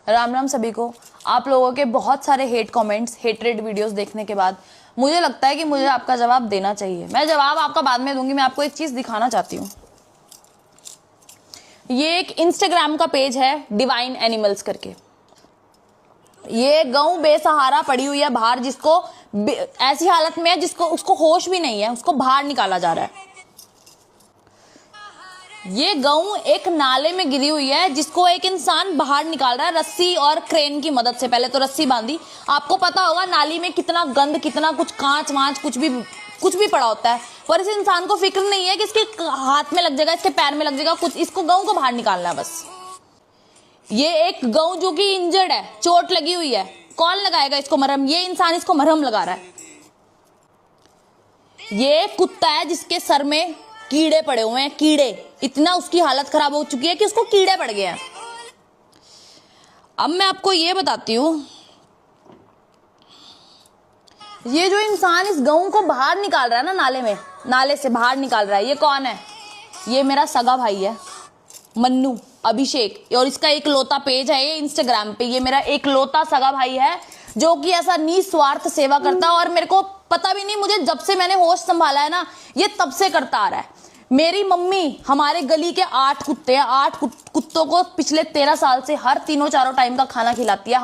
राम राम सभी को। आप लोगों के बहुत सारे हेट कमेंट्स, हेटरेड वीडियोस देखने के बाद मुझे लगता है कि मुझे आपका जवाब देना चाहिए। मैं जवाब आपका बाद में दूंगी। मैं आपको एक चीज दिखाना चाहती हूँ। ये एक इंस्टाग्राम का पेज है, डिवाइन एनिमल्स करके। ये गऊ बेसहारा पड़ी हुई है बाहर, जिसको ऐसी हालत में है जिसको उसको होश भी नहीं है, उसको बाहर निकाला जा रहा है। ये गऊ एक नाले में गिरी हुई है, जिसको एक इंसान बाहर निकाल रहा है रस्सी और क्रेन की मदद से। पहले तो रस्सी बांधी। आपको पता होगा नाली में कितना गंद, कितना कुछ कांच वांच कुछ भी पड़ा होता है, पर इस इंसान को फिक्र नहीं है कि इसके हाथ में लग जाएगा, इसके पैर में लग जाएगा कुछ। इसको गऊ को बाहर निकालना है बस। ये एक गऊ जो कि इंजर्ड है, चोट लगी हुई है। कौन लगाएगा इसको मरहम? ये इंसान इसको मरहम लगा रहा है। ये कुत्ता है जिसके सर में कीड़े पड़े हुए हैं, कीड़े। इतना उसकी हालत खराब हो चुकी है कि उसको कीड़े पड़ गए हैं। अब मैं आपको ये बताती हूं, ये जो इंसान इस गऊ को बाहर निकाल रहा है ना, नाले से बाहर निकाल रहा है, ये कौन है? ये मेरा सगा भाई है, मन्नू अभिषेक। और इसका एक लौता पेज है ये इंस्टाग्राम पे। ये मेरा एक लौता सगा भाई है जो कि ऐसा निस्वार्थ सेवा करता है। और मेरे को पता भी नहीं, मुझे जब से मैंने होश संभाला है ना, ये तब से करता आ रहा है। मेरी मम्मी हमारे गली के 8 कुत्ते हैं, 8 कुत्तों को पिछले 13 साल से हर तीनों चारों टाइम का खाना खिलाती है।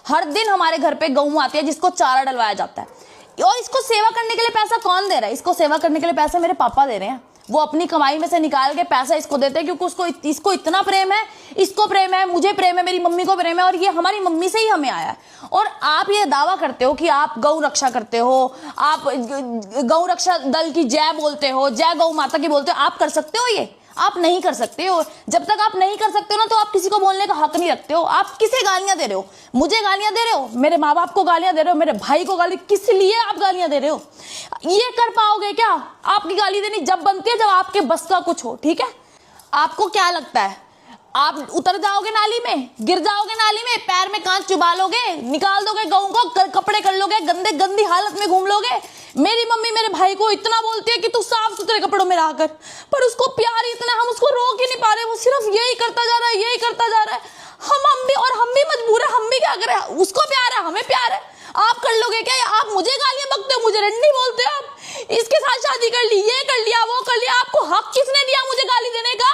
हर दिन हमारे घर पे गऊ आती है जिसको चारा डलवाया जाता है। और इसको सेवा करने के लिए पैसा कौन दे रहा है? इसको सेवा करने के लिए पैसा मेरे पापा दे रहे हैं। वो अपनी कमाई में से निकाल के पैसा इसको देते हैं, क्योंकि इसको इतना प्रेम है, इसको प्रेम है, मुझे प्रेम है, मेरी मम्मी को प्रेम है। और ये हमारी मम्मी से ही हमें आया है। और आप ये दावा करते हो कि आप गौ रक्षा करते हो, आप गौ रक्षा दल की जय बोलते हो, जय गौ माता की बोलते हो। आप कर सकते हो? ये आप नहीं कर सकते हो। जब तक आप नहीं कर सकते हो ना, तो आप किसी को बोलने का हक नहीं रखते हो। आप किसे गालियां दे रहे हो? मुझे गालियां दे रहे हो, मेरे माँ बाप को गालियां दे रहे हो, मेरे भाई को गाली। किस लिए आप गालियां दे रहे हो? ये कर पाओगे क्या? आपकी गाली देनी जब बनती है जब आपके बस का कुछ हो। ठीक है, आपको क्या लगता है आप उतर जाओगे नाली में, गिर जाओगे नाली में, पैर में कांच चुबा लोगे, निकाल दोगे गऊ को, कपड़े कर लोगे, गंदी हालत में घूम लोगे? मेरी मम्मी मेरे भाई को इतना बोलती है कि तू साफ सुथरे कपड़ों में रहा कर, पर उसको प्यार इतना, हम उसको रोक ही नहीं पा रहे। वो सिर्फ यही करता जा रहा है, यही करता जा रहा है। हम भी मजबूर है। हम भी क्या करें? उसको प्यार है, हमें प्यार है। आप कर लोगे क्या? आप मुझे गालियां बकते हो, मुझे रंडी बोलते हो। आप इसके साथ शादी कर ली, ये कर लिया, वो कर लिया। आपको हक किसने दिया मुझे गाली देने का?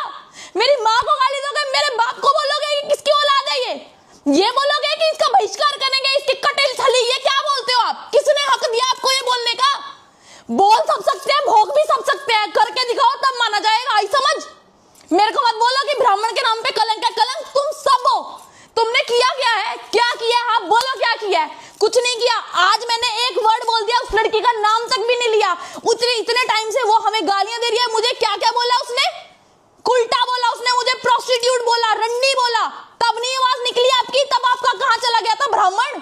मेरी माँ को गाली दोगे, मेरे बाप को बोलोगे कि किसकी औलाद है ये बोलोगे कि इसका बहिष्कार करेंगे, इसकी कटेल थली। ये क्या बोलते हो आप? किसने हक दिया आपको ये बोलने का? बोल सब सकते हैं, भोग भी सब सकते हैं, करके दिखाओ तब माना जाएगा। आई समझ? मेरे को मत बोलो कि ब्राह्मण के नाम पे कलंक है। कलंक तुम सब हो। तुमने किया क्या है? क्या किया है? आप बोलो क्या किया है? कुछ नहीं किया। आज मैंने एक वर्ड बोल दिया, उस लड़की का नाम तक भी नहीं लिया। इतने टाइम से वो हमें गालियां दे रही है। मुझे क्या क्या बोला उसने? उल्टा बोला उसने, मुझे प्रोस्टिट्यूट बोला, रंडी बोला। तब नहीं आवाज निकली आपकी? तब आपका कहां चला गया था ब्राह्मण?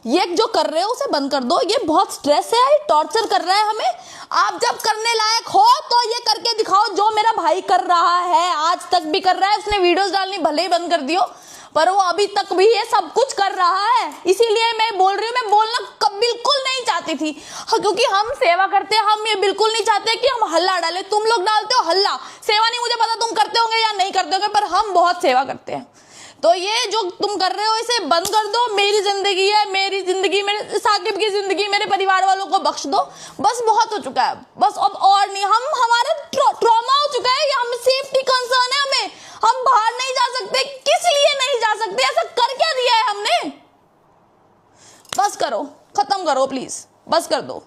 ये जो कर रहे हो उसे बंद कर दो। ये बहुत स्ट्रेस है, टॉर्चर कर रहा है हमें। आप जब करने लायक हो तो ये करके दिखाओ, जो मेरा भाई कर रहा है, आज तक भी कर रहा है। उसने वीडियोस डालनी भले ही बंद कर दियो, पर वो अभी तक भी ये सब कुछ कर रहा है। इसीलिए मैं बोल रही हूँ। मैं बोलना बिल्कुल नहीं चाहती थी, क्योंकि हम सेवा करते हैं। हम ये बिल्कुल नहीं चाहते कि हम हल्ला डालें। तुम लोग डालते हो हल्ला, सेवा नहीं। मुझे पता तुम करते होंगे या नहीं करते होंगे, पर हम बहुत सेवा करते हैं। तो ये जो तुम कर रहे हो इसे बंद कर दो। मेरी जिंदगी है, मेरी जिंदगी, मेरे साकिब की जिंदगी, मेरे परिवार वालों को बख्श दो। बस बहुत हो चुका है, बस अब और नहीं। हमारा ट्रॉमा हो चुका है। ये हमें सेफ्टी कंसर्न है। हम बाहर नहीं जा सकते। किस लिए नहीं जा सकते? ऐसा कर क्या दिया है हमने? बस करो, खत्म करो प्लीज, बस कर दो।